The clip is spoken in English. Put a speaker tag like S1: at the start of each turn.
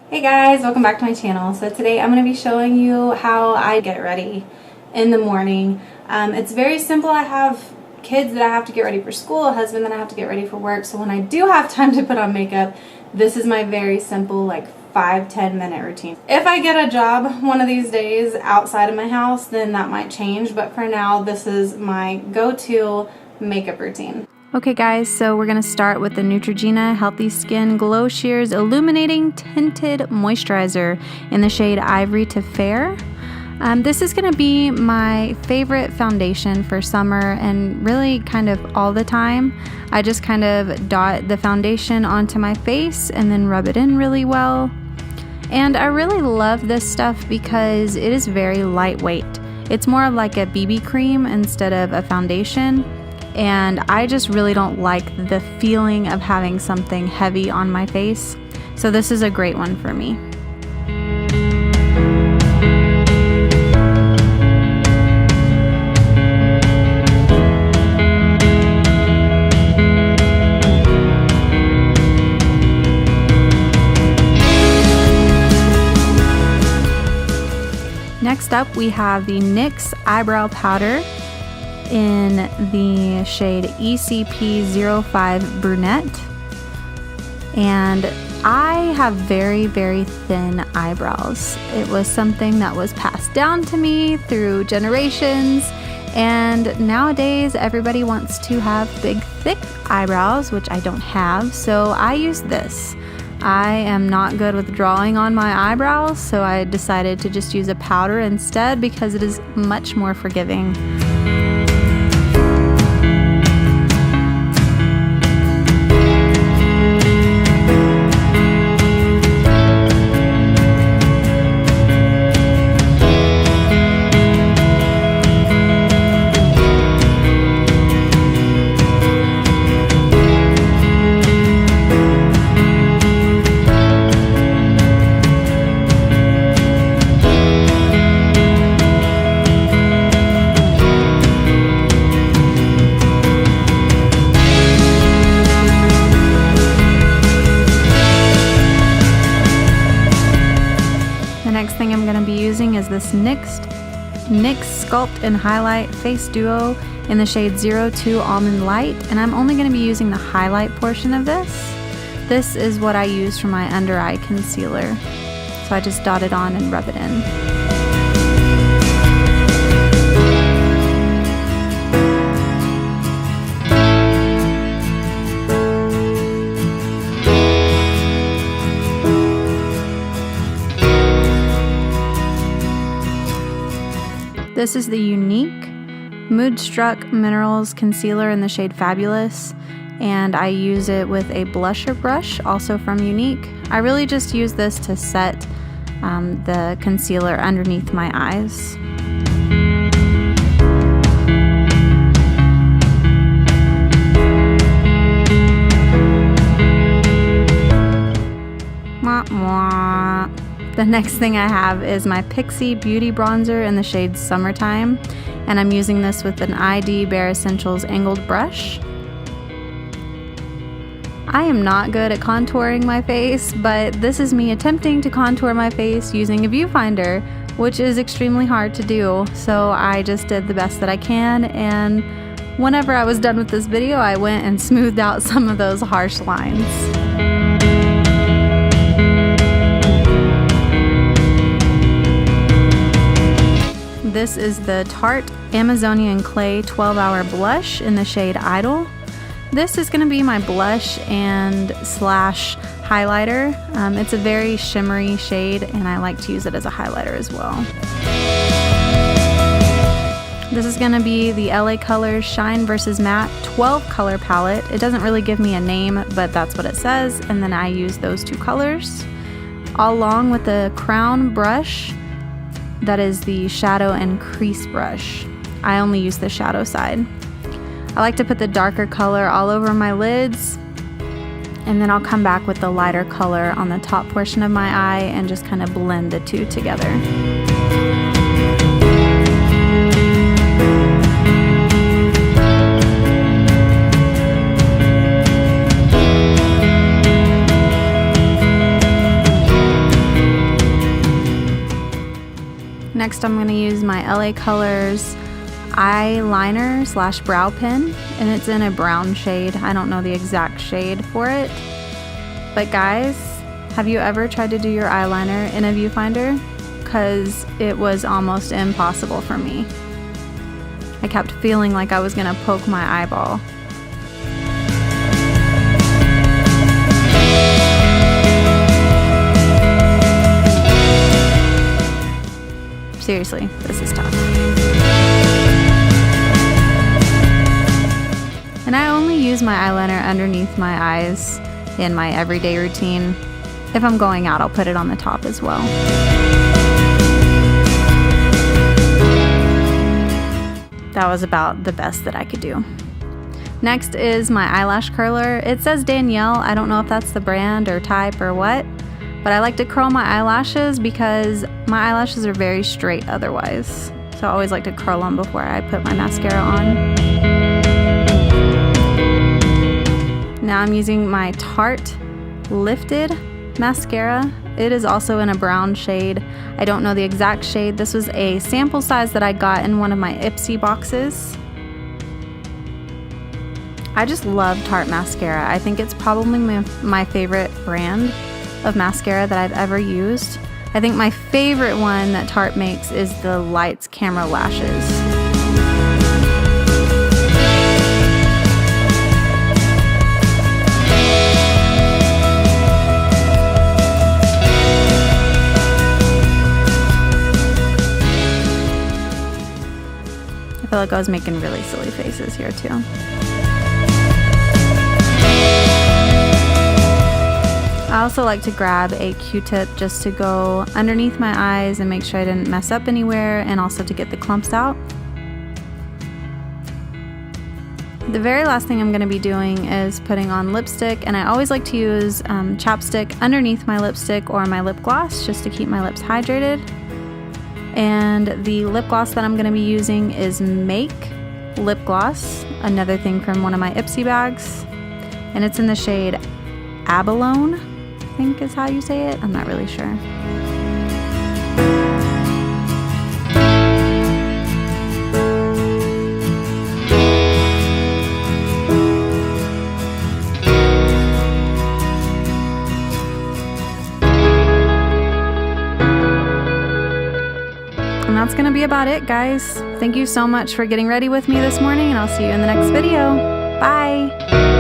S1: Hey guys, welcome back to my channel. So today I'm going to be showing you how I get ready in the morning. It's very simple. I have kids that I have to get ready for school, a husband that I have to get ready for work. So when I do have time to put on makeup, this is my very simple like 5-10 minute routine. If I get a job one of these days outside of my house, then that might change. But for now, this is my go-to makeup routine.
S2: Okay guys, so we're going to start with the Neutrogena Healthy Skin Glow Shears Illuminating Tinted Moisturizer in the shade Ivory to Fair. This is going to be my favorite foundation for summer and really kind of all the time. I just kind of dot the foundation onto my face and then rub it in really well. And I really love this stuff because it is very lightweight. It's more of like a BB cream instead of a foundation. And I just really don't like the feeling of having something heavy on my face. So this is a great one for me. Next up we have the NYX Eyebrow Powder in the shade ECP05 Brunette, and I have very thin eyebrows. It was something that was passed down to me through generations, and nowadays everybody wants to have big thick eyebrows, which I don't have, so I use this. I am not good with drawing on my eyebrows, so I decided to just use a powder instead because it is much more forgiving. Next thing I'm going to be using is this NYX Sculpt and Highlight Face Duo in the shade 02 Almond Light, and I'm only going to be using the highlight portion of this. This is what I use for my under eye concealer, so I just dot it on and rub it in. This is the Younique Moodstruck Minerals Concealer in the shade Fabulous, and I use it with a blusher brush, also from Younique. I really just use this to set the concealer underneath my eyes. Mwah, mwah. The next thing I have is my Pixie Beauty Bronzer in the shade Summertime, and I'm using this with an ID Bare Escentuals angled brush. I am not good at contouring my face, but this is me attempting to contour my face using a viewfinder, which is extremely hard to do, so I just did the best that I can, and whenever I was done with this video, I went and smoothed out some of those harsh lines. This is the Tarte Amazonian Clay 12-Hour Blush in the shade Idol. This is going to be my blush and slash highlighter. It's a very shimmery shade, and I like to use it as a highlighter as well. This is going to be the L.A.Colors Shine vs. Matte 12 color palette. It doesn't really give me a name, but that's what it says, and then I use those two colors along with the Crown brush. That is the shadow and crease brush. I only use the shadow side. I like to put the darker color all over my lids, and then I'll come back with the lighter color on the top portion of my eye and just kind of blend the two together. Next, I'm going to use my L.A.Colors Eyeliner / brow pen, and it's in a brown shade. I don't know the exact shade for it. But guys, have you ever tried to do your eyeliner in a viewfinder? Because it was almost impossible for me. I kept feeling like I was going to poke my eyeball. Seriously, this is tough. And I only use my eyeliner underneath my eyes in my everyday routine. If I'm going out, I'll put it on the top as well. That was about the best that I could do. Next is my eyelash curler. It says Danielle. I don't know if that's the brand or type or what, but I like to curl my eyelashes because my eyelashes are very straight otherwise. So I always like to curl them before I put my mascara on. Now I'm using my Tarte Lifted mascara. It is also in a brown shade. I don't know the exact shade. This was a sample size that I got in one of my Ipsy boxes. I just love Tarte mascara. I think it's probably my favorite brand of mascara that I've ever used. I think my favorite one that Tarte makes is the Lights Camera Lashes. I feel like I was making really silly faces here too. I also like to grab a Q-tip just to go underneath my eyes and make sure I didn't mess up anywhere, and also to get the clumps out. The very last thing I'm going to be doing is putting on lipstick, and I always like to use chapstick underneath my lipstick or my lip gloss just to keep my lips hydrated. And the lip gloss that I'm going to be using is Make Lip Gloss, another thing from one of my Ipsy bags. And it's in the shade Abalone, I think is how you say it. I'm not really sure. And that's going to be about it, guys. Thank you so much for getting ready with me this morning, and I'll see you in the next video. Bye!